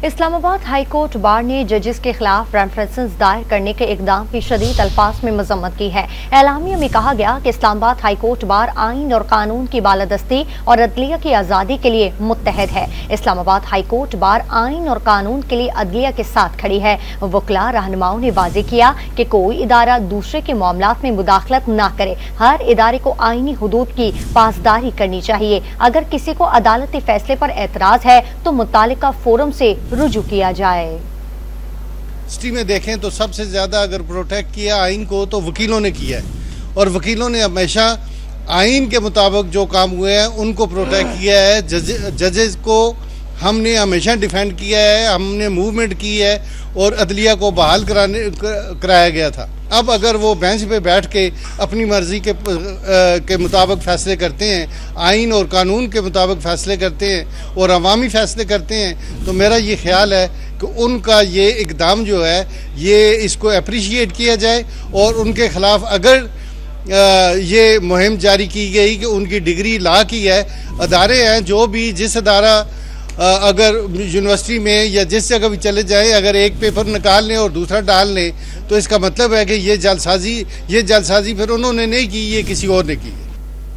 Islamabad high court bar ने जजेस के खिलाफ रेफरेंसेस दायर करने के इकदाम की शदीद अल्फाज में मजम्मत की है। एलामिया में कहा गया कि इस्लामाबाद हाई कोर्ट बार आइन और कानून की बालादस्ती और अदलिया की आज़ादी के लिए मुत्तहद है। इस्लामाबाद हाई कोर्ट बार आइन और कानून के लिए अदलिया के साथ खड़ी है। वकला रहनुमाओं ने वाज़ेह किया कि कोई इदारा दूसरे के मामलात में मुदाखलत न करे। हर इदारे को आइनी हुदूद की पासदारी करनी चाहिए। अगर किसी को अदालती फैसले पर एतराज है तो मुतालिका फोरम से रुजू किया जाए। हिस्ट्री में देखें तो सबसे ज्यादा अगर प्रोटेक्ट किया आइन को तो वकीलों ने किया है और वकीलों ने हमेशा आइन के मुताबिक जो काम हुए हैं उनको प्रोटेक्ट किया है। जजेस को हमने हमेशा डिफेंड किया है, हमने मूवमेंट की है और अदलिया को बहाल कराया गया था। अब अगर वो बेंच पे बैठ के अपनी मर्जी के मुताबिक फैसले करते हैं, आइन और कानून के मुताबिक फैसले करते हैं और अवामी फैसले करते हैं, तो मेरा ये ख्याल है कि उनका ये इकदाम जो है ये इसको अप्रिशिएट किया जाए और उनके खिलाफ अगर ये मुहिम जारी की गई कि उनकी डिग्री ला की है, अदारे हैं जो भी जिस अदारा अगर यूनिवर्सिटी में या जिस जगह भी चले जाएं, अगर एक पेपर निकाल लें और दूसरा डाल लें तो इसका मतलब है कि ये जालसाजी फिर उन्होंने नहीं की, ये किसी और ने की है।